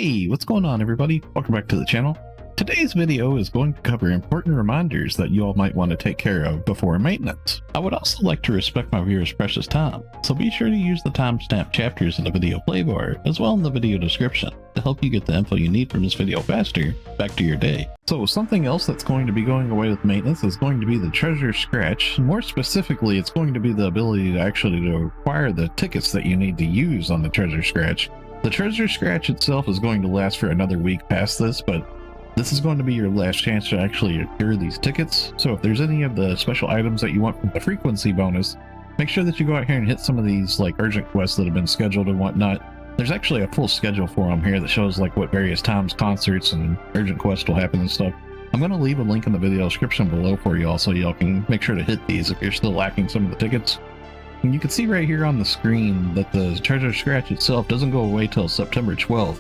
Hey, what's going on everybody? Welcome back to the channel. Today's video is going to cover important reminders that you all might want to take care of before maintenance. I would also like to respect my viewers' precious time, so be sure to use the timestamp chapters in the video playbar as well in the video description to help you get the info you need from this video faster back to your day. So something else that's going to be going away with maintenance is going to be the treasure scratch. More specifically, it's going to be the ability to actually acquire the tickets that you need to use on the treasure scratch. The treasure scratch itself is going to last for another week past this, but this is going to be your last chance to actually acquire these tickets. So if there's any of the special items that you want from the frequency bonus, make sure that you go out here and hit some of these like urgent quests that have been scheduled and whatnot. There's actually a full schedule for them here that shows like what various times concerts and urgent quests will happen and stuff. I'm going to leave a link in the video description below for y'all so y'all can make sure to hit these if you're still lacking some of the tickets. And you can see right here on the screen that the treasure scratch itself doesn't go away till September 12th.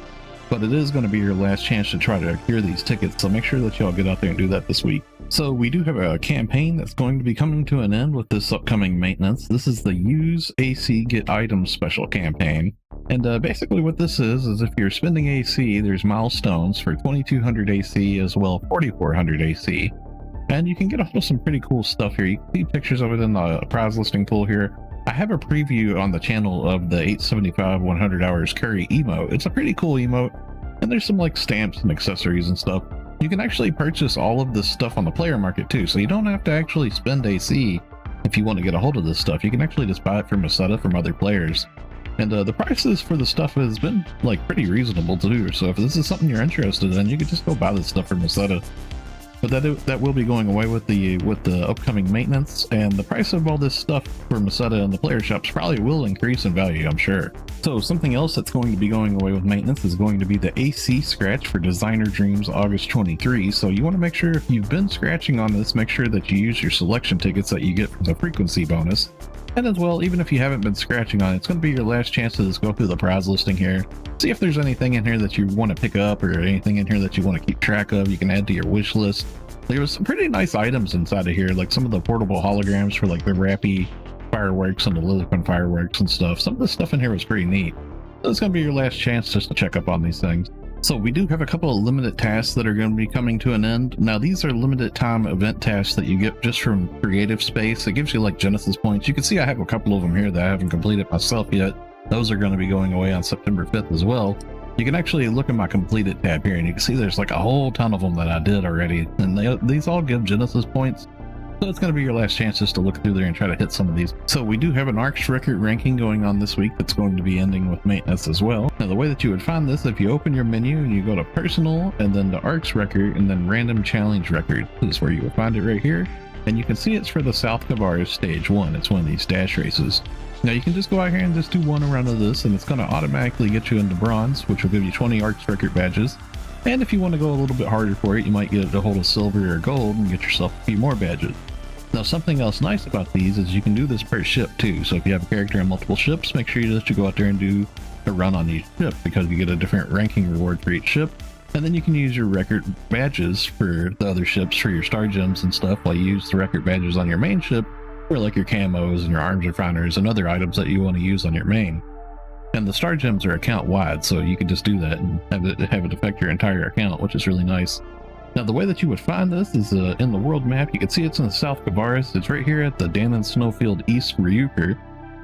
But it is going to be your last chance to try to acquire these tickets, so make sure that y'all get out there and do that this week. So we do have a campaign that's going to be coming to an end with this upcoming maintenance. This is the Use AC Get Items special campaign. And basically what this is if you're spending AC, there's milestones for 2200 AC as well 4400 AC. And you can get a hold of some pretty cool stuff here. You can see pictures of it in the prize listing pool here. I have a preview on the channel of the 875 100 hours curry emote. It's a pretty cool emote, and there's some like stamps and accessories and stuff. You can actually purchase all of this stuff on the player market too, so you don't have to actually spend AC if you want to get a hold of this stuff. You can actually just buy it from Maseta from other players. And the prices for the stuff has been like pretty reasonable too, so if this is something you're interested in, you can just go buy this stuff from Maseta. But that will be going away with the upcoming maintenance, and the price of all this stuff for Maseta and the player shops probably will increase in value, I'm sure. So something else that's going to be going away with maintenance is going to be the AC scratch for Designer Dreams August 23. So you want to make sure if you've been scratching on this, make sure that you use your selection tickets that you get from the frequency bonus. And as well, even if you haven't been scratching on it, it's going to be your last chance to just go through the prize listing here. See if there's anything in here that you want to pick up or anything in here that you want to keep track of. You can add to your wish list. There was some pretty nice items inside of here, like some of the portable holograms for like the Rappy fireworks and the Lilliput fireworks and stuff. Some of the stuff in here was pretty neat. So it's going to be your last chance just to check up on these things. So we do have a couple of limited tasks that are going to be coming to an end. Now these are limited time event tasks that you get just from Creative Space. It gives you like Genesis points. You can see I have a couple of them here that I haven't completed myself yet. Those are going to be going away on September 5th as well. You can actually look at my completed tab here and you can see there's like a whole ton of them that I did already. And these all give Genesis points. So it's going to be your last chance just to look through there and try to hit some of these. So we do have an Arks record ranking going on this week that's going to be ending with maintenance as well. Now the way that you would find this, if you open your menu and you go to personal and then the Arks record and then random challenge record, this is where you would find it right here. And you can see it's for the South Kvaris stage 1. It's one of these dash races. Now you can just go out here and just do one round of this and it's going to automatically get you into bronze, which will give you 20 Arks record badges. And if you want to go a little bit harder for it, you might get a hold of silver or gold and get yourself a few more badges. Now something else nice about these is you can do this per ship too. So if you have a character on multiple ships, make sure that you go out there and do a run on each ship because you get a different ranking reward for each ship. And then you can use your record badges for the other ships for your star gems and stuff while you use the record badges on your main ship for like your camos and your arms refiners and other items that you want to use on your main. And the star gems are account wide, so you can just do that and have it affect your entire account, which is really nice. Now the way that you would find this is in the world map. You can see it's in the South Kvaris. It's right here at the Danon Snowfield East Ryuker.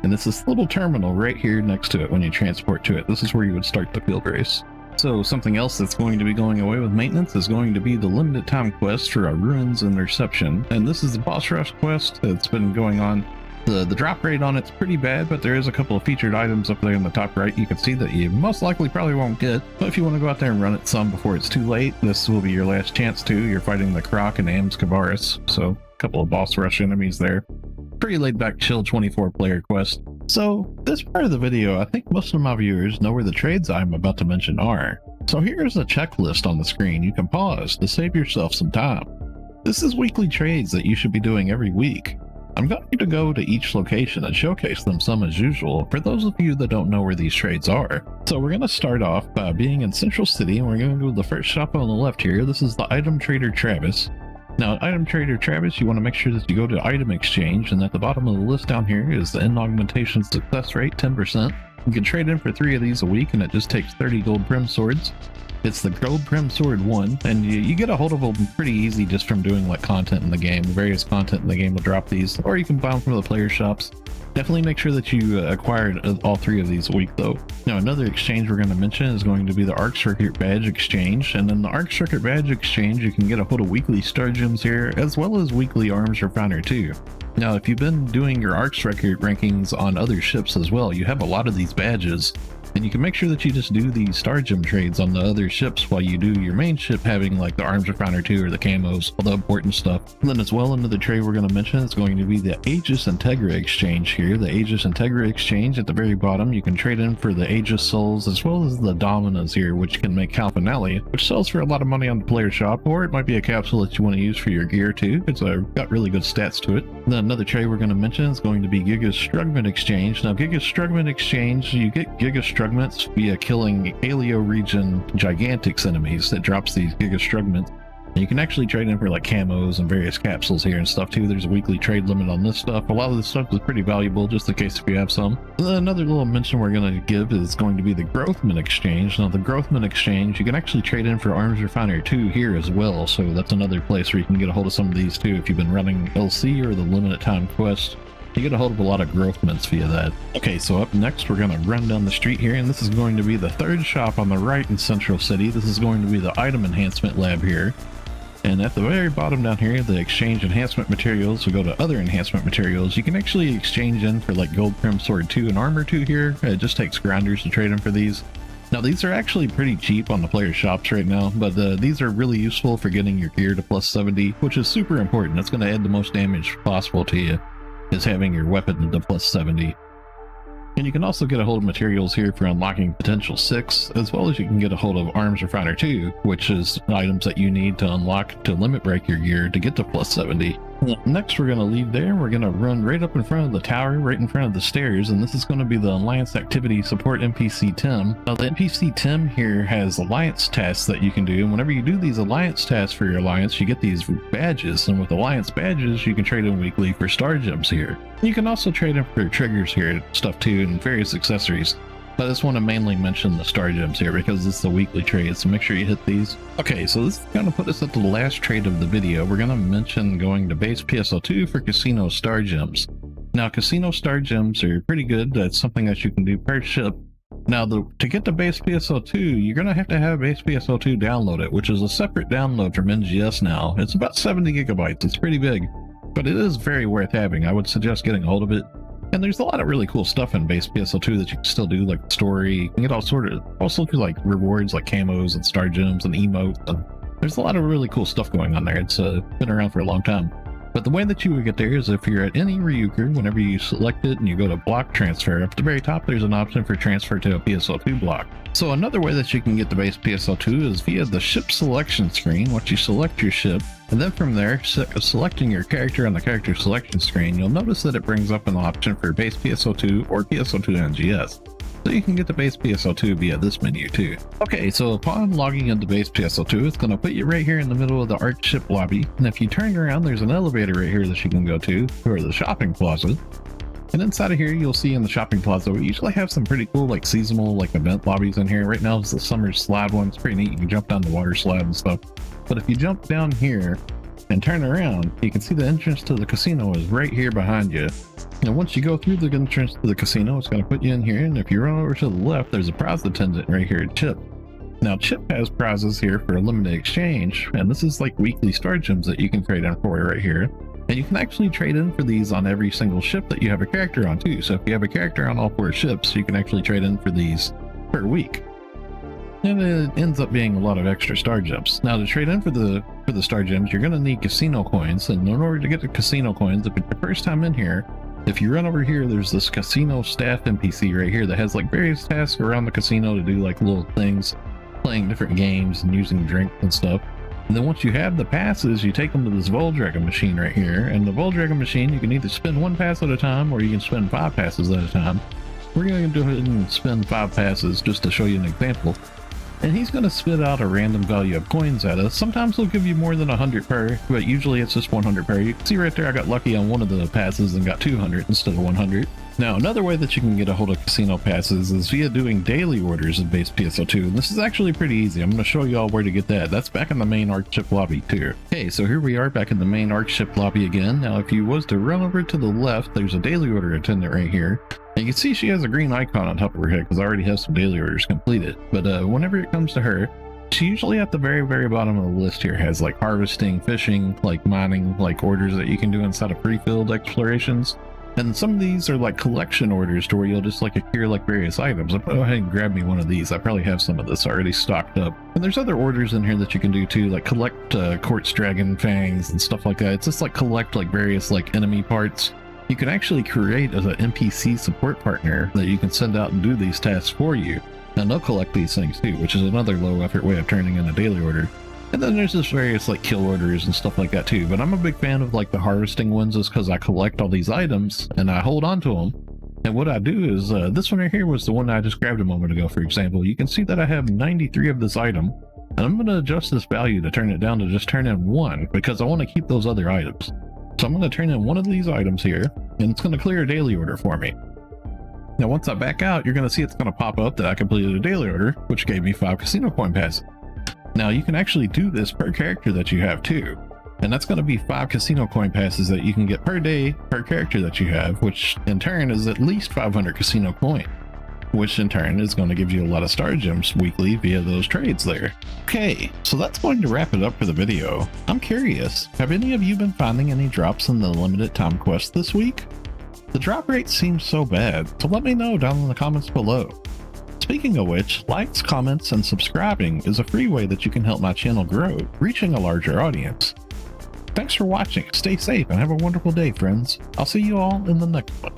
And it's this little terminal right here next to it when you transport to it. This is where you would start the field race. So something else that's going to be going away with maintenance is going to be the limited time quest for a Ruins Interception. And this is the boss rush quest that's been going on. The drop rate on it's pretty bad, but there is a couple of featured items up there in the top right you can see that you most likely probably won't get. But if you want to go out there and run it some before it's too late, this will be your last chance too. You're fighting the Croc and Ames Kvaris, so a couple of boss rush enemies there. Pretty laid back chill 24 player quest. So this part of the video, I think most of my viewers know where the trades I'm about to mention are. So here's a checklist on the screen. You can pause to save yourself some time. This is weekly trades that you should be doing every week. I'm going to go to each location and showcase them some as usual for those of you that don't know where these trades are. So we're going to start off by being in Central City, and we're going to go to the first shop on the left here. This is the Item Trader Travis. Now at Item Trader Travis, you want to make sure that you go to Item Exchange, and at the bottom of the list down here is the N-Augmentation success rate, 10%. You can trade in for 3 of these a week, and it just takes 30 gold Prim swords. It's the Gold Prim Sword 1, and you get a hold of them pretty easy just from doing like content in the game. Various content in the game will drop these, or you can buy them from the player shops. Definitely make sure that you acquired all 3 of these a week though. Now another exchange we're going to mention is going to be the Arks Circuit Badge Exchange, and in the Arks Circuit Badge Exchange you can get a hold of weekly star gems here, as well as weekly arms refiner too. Now if you've been doing your Arks Record rankings on other ships as well, you have a lot of these badges. And you can make sure that you just do these star gem trades on the other ships while you do your main ship having like the arms refiner 2 or the camos, all the important stuff. And then as well, another trade we're going to mention is going to be the Aegis Integra exchange here. The Aegis Integra exchange at the very bottom, you can trade in for the Aegis souls as well as the Dominas here, which can make Cal Finale, which sells for a lot of money on the player shop, or it might be a capsule that you want to use for your gear too. It's got really good stats to it. And then another trade we're going to mention is going to be Giga's Strugment exchange. Now Giga's Strugment exchange, you get Giga Strugments via killing Paleo region Gigantics enemies that drops these Giga Strugments. And you can actually trade in for like camos and various capsules here and stuff too. There's a weekly trade limit on this stuff. A lot of this stuff is pretty valuable just in case if you have some. And then another little mention we're going to give is going to be the Growthment Exchange. Now the Growthment Exchange, you can actually trade in for Arms Refiner 2 here as well. So that's another place where you can get a hold of some of these too if you've been running LC or the limited time quest. You get a hold of a lot of Growthments via that. Okay, so up next we're going to run down the street here, and this is going to be the 3rd shop on the right in Central City. This is going to be the Item Enhancement Lab here. And at the very bottom down here, the Exchange Enhancement Materials, we go to Other Enhancement Materials. You can actually exchange in for like Gold Prim Sword 2 and Armor 2 here. It just takes grinders to trade in for these. Now these are actually pretty cheap on the player shops right now, but these are really useful for getting your gear to plus 70, which is super important. It's going to add the most damage possible to you, is having your weapon to plus 70. And you can also get a hold of materials here for unlocking potential 6, as well as you can get a hold of Arms Refiner 2, which is items that you need to unlock to limit break your gear to get to plus 70. Next we're going to leave there. We're going to run right up in front of the tower, right in front of the stairs, and this is going to be the Alliance Activity Support NPC Tim. Now the NPC Tim here has Alliance tasks that you can do, and whenever you do these Alliance tasks for your Alliance, you get these badges, and with Alliance badges you can trade in weekly for star gems here. You can also trade in for triggers here and stuff too, and various accessories. But I just want to mainly mention the star gems here because it's the weekly trade, so make sure you hit these. Okay, so this is going to put us at the last trade of the video. We're going to mention going to base PSO2 for casino star gems. Now casino star gems are pretty good. That's something that you can do per ship. Now to get to base PSO2, you're going to have base PSO2 downloaded, which is a separate download from NGS now. It's about 70 gigabytes. It's pretty big, but it is very worth having. I would suggest getting a hold of it. And there's a lot of really cool stuff in base PSO2 that you can still do, like story. You can get all sorts of like rewards like camos and star gems and emotes. And there's a lot of really cool stuff going on there. It's been around for a long time. But the way that you would get there is if you're at any Ryuker, whenever you select it and you go to block transfer, up at the very top there's an option for transfer to a PSO2 block. So another way that you can get the base PSO2 is via the ship selection screen. Once you select your ship, and then from there, selecting your character on the character selection screen, you'll notice that it brings up an option for base PSO2 or PSO2 NGS. So you can get the base PSO2 via this menu too. Okay, so upon logging into base PSO2, it's going to put you right here in the middle of the Ark ship lobby. And if you turn around, there's an elevator right here that you can go to, or the shopping plaza. And inside of here, you'll see in the shopping plaza, we usually have some pretty cool like seasonal like event lobbies in here. Right now it's the summer slab one. It's pretty neat. You can jump down the water slab and stuff. But if you jump down here and turn around, you can see the entrance to the casino is right here behind you. And once you go through the entrance to the casino, it's going to put you in here. And if you run over to the left, there's a prize attendant right here at Chip. Now Chip has prizes here for a limited exchange, and this is like weekly star gems that you can trade in for right here. And you can actually trade in for these on every single ship that you have a character on too. So if you have a character on all 4 ships, you can actually trade in for these per week. And it ends up being a lot of extra star gems. Now to trade in for the star gems, you're going to need casino coins. And in order to get the casino coins, if it's your first time in here, if you run over here, there's this casino staff NPC right here that has like various tasks around the casino to do like little things, playing different games and using drinks and stuff. And then once you have the passes, you take them to this Voldragon machine right here. And the Voldragon machine, you can either spend 1 pass at a time or you can spend 5 passes at a time. We're going to go ahead and spend 5 passes just to show you an example. and he's going to spit out a random value of coins at us. Sometimes he'll give you more than 100 per, but usually it's just 100 per. You can see right there I got lucky on one of the passes and got 200 instead of 100. Now, another way that you can get a hold of casino passes is via doing daily orders in base PSO2, and this is actually pretty easy. I'm going to show you all where to get that. That's back in the main Ark ship lobby too. Okay, so here we are back in the main Ark ship lobby again. Now, if you was to run over to the left, there's a daily order attendant right here. And you can see she has a green icon on top of her head because I already have some daily orders completed. But whenever it comes to her, she usually at the very, very bottom of the list here has like harvesting, fishing, like mining, like orders that you can do inside of pre-filled explorations. And some of these are like collection orders to where you'll just like acquire like various items. I'll go ahead and grab me one of these. I probably have some of this already stocked up. And there's other orders in here that you can do too, like collect quartz dragon fangs and stuff like that. It's just like collect like various like enemy parts. You can actually create as an NPC support partner that you can send out and do these tasks for you. And they'll collect these things too, which is another low effort way of turning in a daily order. And then there's just various like kill orders and stuff like that too. But I'm a big fan of like the harvesting ones just because I collect all these items and I hold on to them. And what I do is this one right here was the one I just grabbed a moment ago, for example. You can see that I have 93 of this item. And I'm going to adjust this value to turn it down to just turn in 1 because I want to keep those other items. So I'm going to turn in one of these items here and it's going to clear a daily order for me. Now once I back out, you're going to see it's going to pop up that I completed a daily order, which gave me 5 casino coin passes. Now you can actually do this per character that you have too, and that's going to be 5 casino coin passes that you can get per day per character that you have, which in turn is at least 500 casino coin, which in turn is going to give you a lot of star gems weekly via those trades there. Okay, so that's going to wrap it up for the video. I'm curious, have any of you been finding any drops in the limited time quest this week? The drop rate seems so bad, so let me know down in the comments below. Speaking of which, likes, comments, and subscribing is a free way that you can help my channel grow, reaching a larger audience. Thanks for watching, stay safe, and have a wonderful day, friends. I'll see you all in the next one.